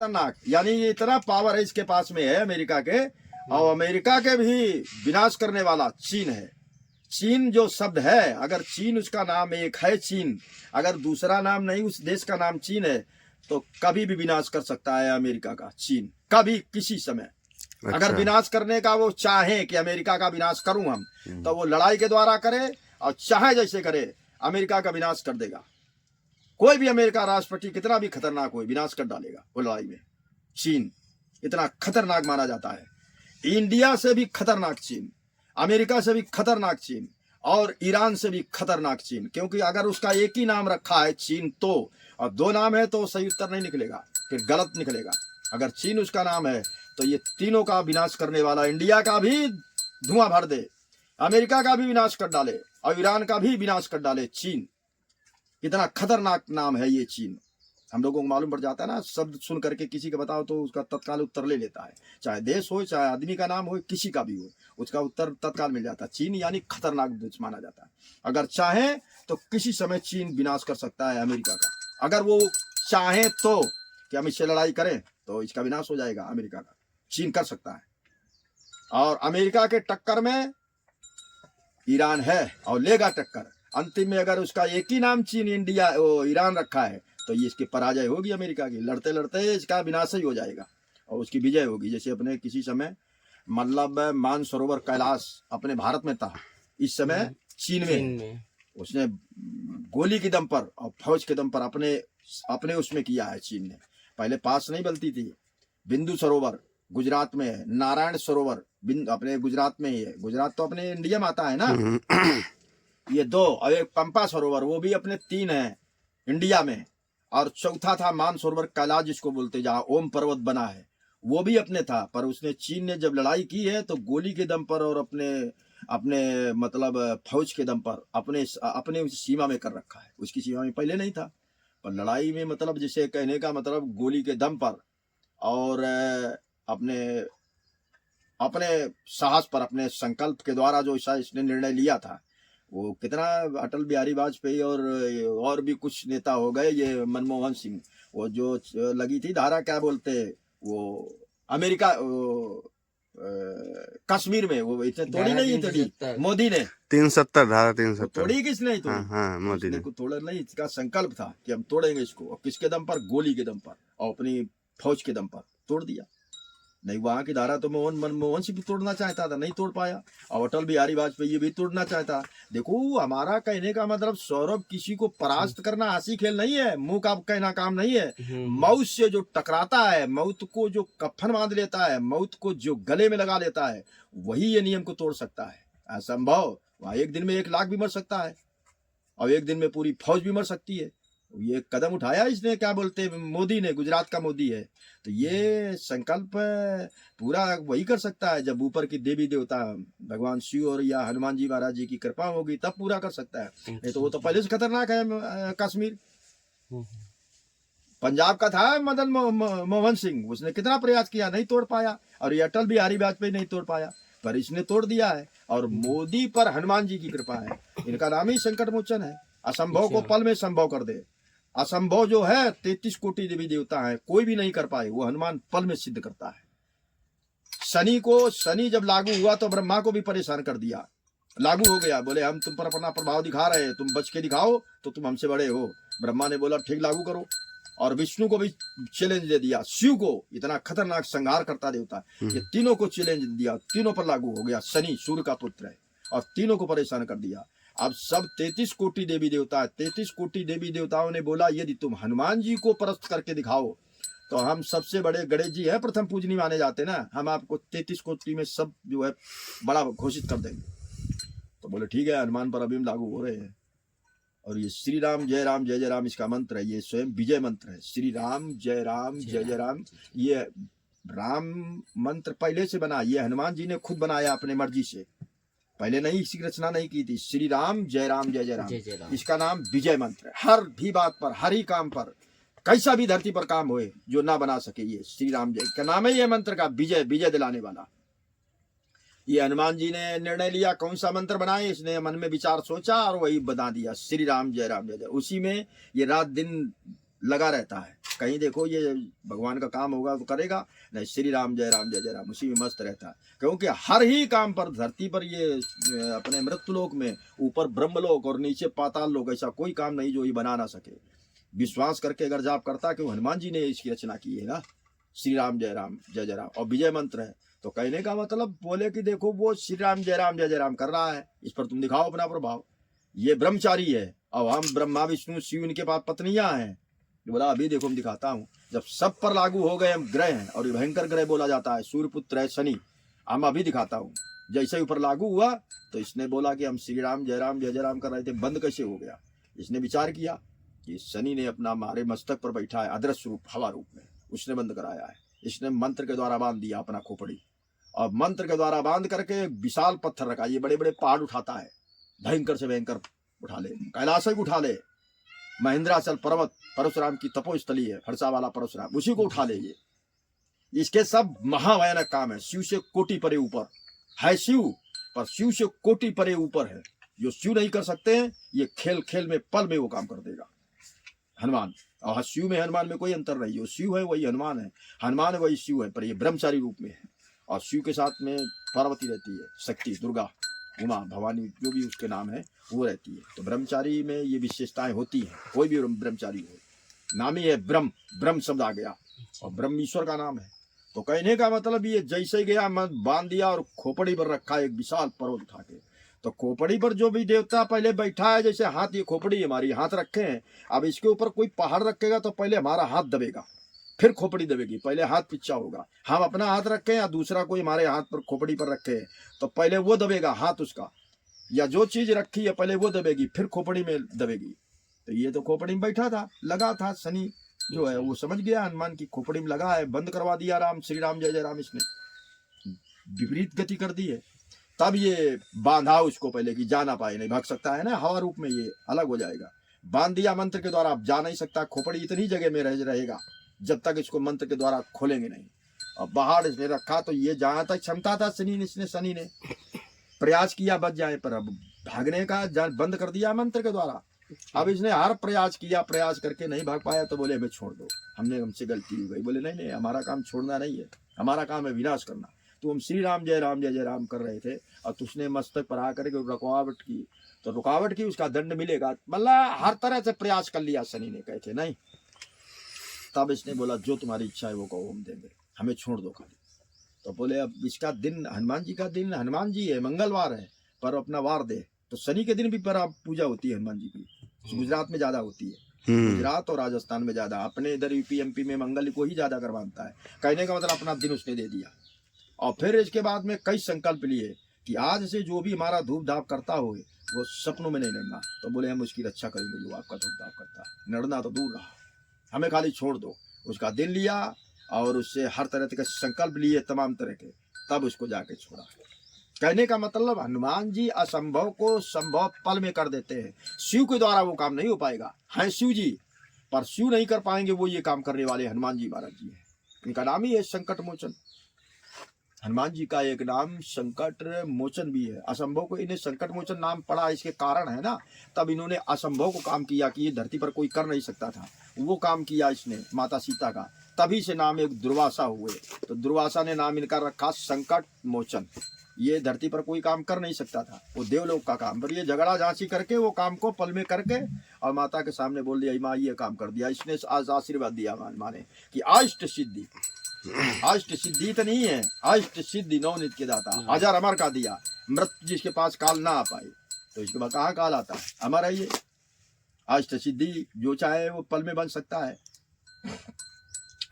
खतरनाक, यानी ये इतना पावर है इसके पास में है अमेरिका के, और अमेरिका के भी विनाश करने वाला चीन है। चीन जो शब्द है, अगर चीन उसका नाम एक है चीन, अगर दूसरा नाम नहीं उस देश का नाम चीन है, तो कभी भी विनाश कर सकता है अमेरिका का चीन, कभी किसी समय। अच्छा। अगर विनाश करने का वो चाहे कि अमेरिका का विनाश करूं हम, तो वो लड़ाई के द्वारा करे और चाहे जैसे करे अमेरिका का विनाश कर देगा। कोई भी अमेरिका राष्ट्रपति कितना भी खतरनाक हो, विनाश कर डालेगा वो लड़ाई में। चीन इतना खतरनाक माना जाता है। इंडिया से भी खतरनाक चीन, अमेरिका से भी खतरनाक चीन, और ईरान से भी खतरनाक चीन। क्योंकि अगर उसका एक ही नाम रखा है चीन, तो और दो नाम है तो सही उत्तर नहीं निकलेगा, फिर गलत निकलेगा। अगर चीन उसका नाम है तो ये तीनों का विनाश करने वाला, इंडिया का भी धुआं भर दे, अमेरिका का भी विनाश कर डाले और ईरान का भी विनाश कर डाले। चीन इतना खतरनाक नाम है ये चीन। हम लोगों को मालूम पड़ जाता है ना, शब्द सुन करके किसी को बताओ तो उसका तत्काल उत्तर ले लेता है, चाहे देश हो चाहे आदमी का नाम हो, किसी का भी हो, उसका उत्तर तत्काल मिल जाता है। चीन यानी खतरनाक देश माना जाता है। अगर चाहे तो किसी समय चीन विनाश कर सकता है अमेरिका का। अगर वो चाहे तो कि हम इससे लड़ाई करें तो इसका विनाश हो जाएगा अमेरिका का, चीन कर सकता है। और अमेरिका के टक्कर में ईरान है और लेगा टक्कर। अंतिम में अगर उसका एक ही नाम चीन, इंडिया, ईरान रखा है, तो ये इसकी पराजय होगी अमेरिका की। लड़ते लड़ते इसका विनाश ही हो जाएगा और उसकी विजय होगी। जैसे अपने किसी समय मतलब मानसरोवर कैलाश अपने भारत में था, इस समय चीन में उसने गोली के दम पर और फौज के दम पर अपने उसमें किया है चीन ने। पहले पास नहीं बनती थी। बिंदु सरोवर गुजरात में है, नारायण सरोवर अपने गुजरात में ही है। गुजरात तो अपने इंडिया में आता है ना। ये दो, और एक पंपा सरोवर, वो भी अपने 3 है इंडिया में। और चौथा था मानसरोवर कैलाश जिसको बोलते, जहाँ ओम पर्वत बना है, वो भी अपने था। पर उसने, चीन ने जब लड़ाई की है तो गोली के दम पर और अपने मतलब फौज के दम पर अपने उस सीमा में कर रखा है। उसकी सीमा में पहले नहीं था, पर लड़ाई में मतलब जिसे कहने का मतलब गोली के दम पर और अपने साहस पर, अपने संकल्प के द्वारा जो इसने निर्णय लिया था, वो कितना अटल बिहारी वाजपेयी और भी कुछ नेता हो गए, ये मनमोहन सिंह, वो जो लगी थी धारा, क्या बोलते, वो अमेरिका कश्मीर में, वो इतने तोड़ी नहीं तोड़ी मोदी ने 370 धारा 370 तोड़ी किसने तोड़ी? हाँ, मोदी ने तोड़ा नहीं, इसका संकल्प था कि हम तोड़ेंगे इसको। और किसके दम पर? गोली के दम पर और अपनी फौज के दम पर तोड़ दिया। नहीं, वहां की धारा तो मनमोहन सिंह भी तोड़ना चाहता था, नहीं तोड़ पाया। और अटल बिहारी वाजपेयी भी तोड़ना चाहता। देखो, हमारा कहने का मतलब सौरभ, किसी को परास्त करना हंसी खेल नहीं है, मुंह का कहना काम नहीं है। मौत से जो टकराता है, मौत को जो कफन बांध लेता है, मौत को जो गले में लगा लेता है, वही ये नियम को तोड़ सकता है। असंभव, वहां एक दिन में 1 लाख भी मर सकता है और एक दिन में पूरी फौज भी मर सकती है। ये कदम उठाया इसने, क्या बोलते, मोदी ने, गुजरात का मोदी है। तो ये संकल्प पूरा वही कर सकता है जब ऊपर की देवी देवता भगवान शिव और या हनुमान जी महाराज जी की कृपा होगी, तब पूरा कर सकता है। नहीं तो वो तो पहले से खतरनाक है। कश्मीर पंजाब का था मदन मोहन सिंह, उसने कितना प्रयास किया, नहीं तोड़ पाया। और ये अटल बिहारी वाजपेयी नहीं तोड़ पाया, पर इसने तोड़ दिया है। और मोदी पर हनुमान जी की कृपा है। इनका नाम ही संकट मोचन है। असंभव को पल में संभव कर दे। असंभव जो है, 33 कोटि देवी देवता है, कोई भी नहीं कर पाए, वो हनुमान पल में सिद्ध करता है। शनि जब लागू हुआ तो ब्रह्मा को भी परेशान कर दिया। लागू हो गया, बोले हम तुम पर अपना प्रभाव दिखा रहे हैं, तुम बच के दिखाओ तो तुम हमसे बड़े हो। ब्रह्मा ने बोला ठीक, लागू करो। और विष्णु को भी चैलेंज दे दिया, शिव को, इतना खतरनाक संहार करता देवता, ये तीनों को चैलेंज दिया, तीनों पर लागू हो गया। शनि सूर्य का पुत्र है और तीनों को परेशान कर दिया। अब सब 33 कोटि देवी देवता है, 33 कोटि देवी देवताओं ने बोला यदि तुम हनुमान जी को परास्त करके दिखाओ तो हम सबसे बड़े, गणेश जी है प्रथम पूजनी माने जाते ना, हम आपको 33 कोटि में सब जो है बड़ा घोषित कर देंगे। तो बोले ठीक है, हनुमान पर अभी लागू हो रहे हैं। और ये श्री राम जय राम इसका मंत्र है, ये स्वयं विजय मंत्र है। श्री राम जय राम, ये राम मंत्र पहले से बना, ये हनुमान जी ने खुद बनाया अपने मर्जी से, पहले नहीं, इसकी रचना नहीं की थी। श्री राम जय राम, इसका नाम विजय मंत्र है। हर भी बात पर, हर ही काम पर, कैसा भी धरती पर काम होए जो ना बना सके, ये श्री राम जय का नाम है, ये मंत्र का, विजय दिलाने वाला। ये हनुमान जी ने निर्णय लिया कौन सा मंत्र बनाए, इसने मन में विचार सोचा और वही बना दिया, श्री राम जय। उसी में ये रात दिन लगा रहता है। कहीं देखो ये भगवान का काम होगा तो करेगा, नहीं श्री राम जय राम जय जय राम उसी में मस्त रहता है। क्योंकि हर ही काम पर धरती पर ये अपने मृत्युलोक में ऊपर ब्रह्मलोक और नीचे पाताल लोक ऐसा कोई काम नहीं जो ये बना ना सके। विश्वास करके अगर जाप करता कि हनुमान जी ने इसकी रचना की है ना, श्री राम जय राम जय जय राम और विजय मंत्र है। तो कहने का मतलब बोले कि देखो वो श्री राम जय राम कर रहा है, इस पर तुम दिखाओ अपना प्रभाव। ये ब्रह्मचारी है और हम ब्रह्मा विष्णु शिव इनके पास पत्नियां हैं। बोला अभी देखो मैं दिखाता हूँ। जब सब पर लागू हो गए ग्रह हैं और ये भयंकर ग्रह बोला जाता है, सूर्यपुत्र है शनि, हम अभी दिखाता हूँ। जैसे ऊपर लागू हुआ तो इसने बोला कि हम श्री राम जय राम कर रहे थे, बंद कैसे हो गया। इसने विचार किया कि शनि ने अपना हमारे मस्तक पर बैठा है अदृश्य रूप हवा रूप में, उसने बंद कराया है। इसने मंत्र के द्वारा बांध दिया अपना खोपड़ी और मंत्र के द्वारा बांध करके विशाल पत्थर रखा। ये बड़े बड़े पहाड़ उठाता है, भयंकर से भयंकर उठा ले, कैलाश ही उठा ले, महेंद्राचल पर्वत परशुराम की तपोस्थली है, फरसा वाला परशुराम, उसी को उठा ले। ये इसके सब महाभयानक काम है। शिव से कोटि परे ऊपर है शिव, पर शिव से कोटि परे ऊपर है। जो शिव नहीं कर सकते हैं ये खेल खेल में पल में वो काम कर देगा हनुमान। और शिव में हनुमान में कोई अंतर नहीं, जो शिव है वही हनुमान है, हनुमान है वही शिव है, पर ये ब्रह्मचारी रूप में है। और शिव के साथ में पार्वती रहती है, शक्ति दुर्गा उमा भवानी जो भी उसके नाम है वो रहती है। तो ब्रह्मचारी में ये विशेषताएं होती हैं। कोई भी ब्रह्मचारी हो, नाम ही है ब्रह्म, ब्रह्म शब्द आ गया और ब्रह्म ईश्वर का नाम है। तो कहने का मतलब ये जैसे गया मन बांध दिया और खोपड़ी पर रखा एक विशाल पर्वत उठा के। तो खोपड़ी पर जो भी देवता पहले बैठा है, जैसे हाथ ये खोपड़ी हमारी हाथ रखे हैं, अब इसके ऊपर कोई पहाड़ रखेगा तो पहले हमारा हाथ दबेगा, फिर खोपड़ी दबेगी, पहले हाथ पिछा होगा। हम अपना हाथ रखें या दूसरा कोई हमारे हाथ पर खोपड़ी पर रखे तो पहले वो दबेगा हाथ उसका, या जो चीज रखी है पहले वो दबेगी फिर खोपड़ी में दबेगी। तो ये तो खोपड़ी में बैठा था, लगा था, शनि जो है वो समझ गया हनुमान की खोपड़ी में लगा है, बंद करवा दिया राम श्री राम जय जय राम। इसने विपरीत गति कर दी है। तब ये बांधा उसको पहले कि जा ना पाए, नहीं भाग सकता है ना, हवा रूप में ये अलग हो जाएगा। बांध दिया मंत्र के द्वारा, अब जा नहीं सकता, खोपड़ी इतनी जगह में रहेगा जब तक इसको मंत्र के द्वारा खोलेंगे नहीं। और बाहर इसने रखा तो ये जहां तक क्षमता था शनि ने प्रयास किया बच जाए, पर अब भागने का बंद कर दिया मंत्र के द्वारा। अब इसने हर प्रयास किया, प्रयास करके नहीं भाग पाया तो बोले हमें छोड़ दो, हमसे गलती हो गई। बोले नहीं हमारा काम छोड़ना नहीं है, हमारा काम है विनाश करना। तो हम श्री राम जय राम कर रहे थे और तुझने मस्तक पर आकर के रुकावट की, तो रुकावट की उसका दंड मिलेगा। मतलब हर तरह से प्रयास कर लिया शनि ने, कहते नहीं। तब इसने बोला जो तुम्हारी इच्छा है वो कहो हम देंगे, हमें छोड़ दो खाली। तो बोले अब इसका दिन हनुमान जी का दिन, हनुमान जी है मंगलवार है पर अपना वार दे। तो शनि के दिन भी पर पूजा होती है हनुमान जी की, गुजरात में ज्यादा होती है, गुजरात और राजस्थान में ज्यादा, अपने इधर यूपी एमपी में मंगल को ही ज्यादा करवाता है। कहने का मतलब अपना दिन उसने दे दिया। और फिर इसके बाद में कई संकल्प लिए कि आज से जो भी हमारा धूप धाप करता हो वो सपनों में नहीं लड़ना। तो बोले हम उसकी रक्षा करेंगे जो आपका धूप धाप करता है, लड़ना तो दूर रहा, हमें खाली छोड़ दो। उसका दिन लिया और उससे हर तरह के संकल्प लिए तमाम तरह के, तब उसको जाके छोड़ा। कहने का मतलब हनुमान जी असंभव को संभव पल में कर देते हैं। शिव के द्वारा वो काम नहीं हो पाएगा, हैं शिव जी, पर शिव नहीं कर पाएंगे वो ये काम करने वाले हनुमान जी महाराज जी है। इनका नाम ही है संकट मोचन। हनुमान जी का एक नाम संकट मोचन भी है। असंभव को इन्हें संकट मोचन नाम पड़ा, इसके कारण है ना, तब इन्होंने असंभव को काम किया कि ये धरती पर कोई कर नहीं सकता था, वो काम किया इसने माता सीता का। तभी से नाम एक दुर्वासा हुए, तो दुर्वासा ने नाम इनका रखा संकट मोचन। ये धरती पर कोई काम कर नहीं सकता था, वो देवलोक का काम, पर ये झगड़ा झांसी करके वो काम को पल में करके और माता के सामने बोल दिया माँ ये काम कर दिया। इसने आज आशीर्वाद दिया माने कि अष्ट सिद्धि, अष्ट सिद्धि तो नहीं है, अष्ट सिद्धि नवनीत के दाता, हजार अमर का दिया। मृत्यु जिसके पास काल ना आ पाए तो इसके बाद कहाँ काल आता है, अमर है ये। अष्ट सिद्धि जो चाहे वो पल में बन सकता है।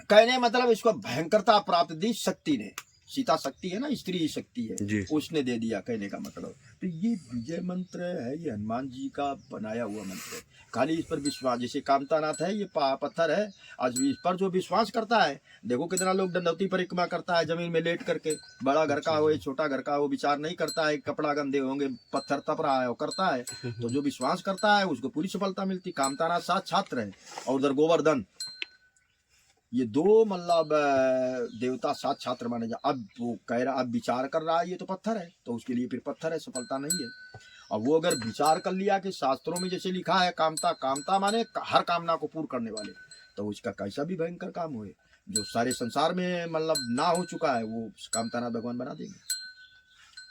कहने मतलब इसको भयंकरता प्राप्त दी शक्ति ने, सीता शक्ति है ना, स्त्री शक्ति है, उसने दे दिया। कहने का मतलब तो ये विजय मंत्र है, ये हनुमान जी का बनाया हुआ मंत्र है। खाली इस पर विश्वास, जैसे कामतानाथ है ये पत्थर है, आज इस पर जो विश्वास करता है, देखो कितना लोग दंडवती परिक्रमा करता है जमीन में लेट करके, बड़ा घर का हो छोटा घर का हो, विचार नहीं करता है कपड़ा गंदे होंगे, पत्थर तप रहा है वो करता है। तो जो विश्वास करता है उसको पूरी सफलता मिलती। कामतानाथ 7 छात्र है और उधर गोवर्धन, ये 2 मतलब देवता 7 छात्र माने जा। अब वो कह रहा, अब विचार कर रहा है ये तो पत्थर है, तो उसके लिए फिर पत्थर है, सफलता नहीं है। और वो अगर विचार कर लिया कि शास्त्रों में जैसे लिखा है कामता, कामता माने हर कामना को पूर्ण करने वाले, तो उसका कैसा भी भयंकर काम होए, जो सारे संसार में मतलब ना हो चुका है, वो कामतानाथ भगवान बना देंगे।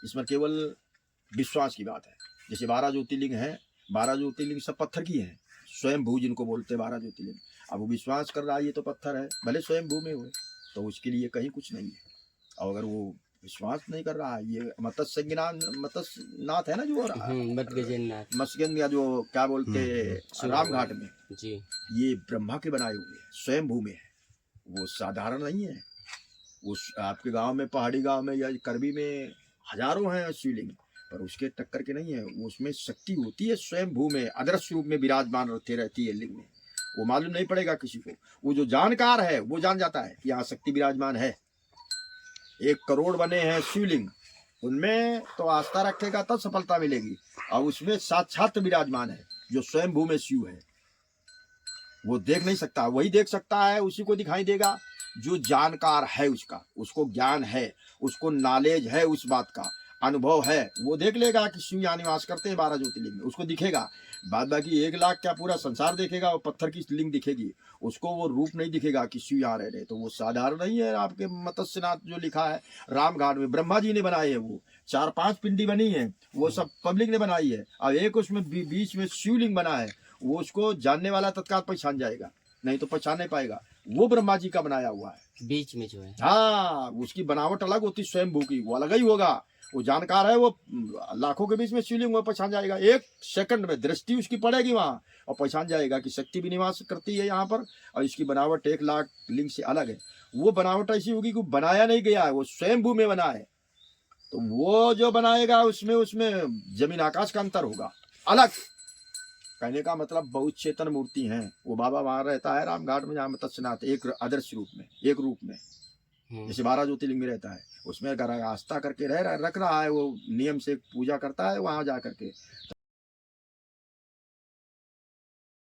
इसमें केवल विश्वास की बात है। जैसे 12 ज्योतिर्लिंग है, 12 ज्योतिर्लिंग सब पत्थर की है, स्वयं भू जिनको बोलते हैं 12 ज्योतिर्लिंग। अब वो विश्वास कर रहा है ये तो पत्थर है, भले स्वयं भू में हुए, तो उसके लिए कहीं कुछ नहीं है। और अगर वो विश्वास नहीं कर रहा है, ये मत्स्यनाथ है ना जो मत्स्यगंध या जो क्या बोलते राम घाट में जी, ये ब्रह्मा के बनाए हुए हैं, स्वयं भू में है, वो साधारण नहीं है। उस आपके गांव में, पहाड़ी गांव में या करबी में हजारों हैं शिवलिंग, पर उसके टक्कर के नहीं है। उसमें शक्ति होती है स्वयं भू में, अदृश्य रूप में विराजमान रहती है लिंग में। वो मालूम नहीं पड़ेगा किसी को, वो जो जानकार है वो जान जाता है कि यहाँ शक्ति विराजमान है। 1 करोड़ बने हैं शिवलिंग, उनमें तो आस्था रखेगा तब सफलता मिलेगी। और उसमें साक्षात विराजमान है जो स्वयं भू में शिव है। वो देख नहीं सकता, वही देख सकता है, उसी को दिखाई देगा जो जानकार है, उसको ज्ञान है, उसको नॉलेज है, उस बात का अनुभव है। वो देख लेगा कि शिव यहाँ निवास करते हैं 12 ज्योतिर्लिंग में, उसको दिखेगा। बाद बाकी 1 लाख क्या पूरा संसार देखेगा, वो पत्थर की लिंग दिखेगी, उसको वो रूप नहीं दिखेगा कि शिव यहाँ रह रहे। तो वो साधारण नहीं है। आपके मत्स्यनाथ जो लिखा है राम घाट में, ब्रह्मा जी ने बनाए है, वो 4-5 पिंडी बनी है, वो सब पब्लिक ने बनाई है। अब एक उसमें बीच में शिवलिंग बना है, वो उसको जानने वाला तत्काल पहचान जाएगा, नहीं तो पहचान नहीं पाएगा। वो ब्रह्मा जी का बनाया हुआ है बीच में जो है। हाँ, उसकी बनावट अलग होती, स्वयं भू की वो अलग ही होगा। वो जानकार है, वो लाखों के बीच में शिवलिंग वो पहचान जाएगा। 1 सेकंड में दृष्टि उसकी पड़ेगी वहाँ और पहचान जाएगा कि शक्ति भी निवास करती है यहाँ पर, और इसकी बनावट 1 लाख लिंग से अलग है। वो बनावट ऐसी होगी कि बनाया नहीं गया है, वो स्वयं भू में बना है। तो वो जो बनाएगा उसमें जमीन आकाश का अंतर होगा अलग। कहने का मतलब बहुत चेतन मूर्ति हैं। वो बाबा वहां रहता है राम घाट में, जहाँ मत्स्यनाथ, एक आदर्श रूप में, एक रूप में, जैसे 12 ज्योतिर्लिंग में रहता है, उसमें अगर आस्था करके रख रहा है, वो नियम से पूजा करता है वहां जा करके।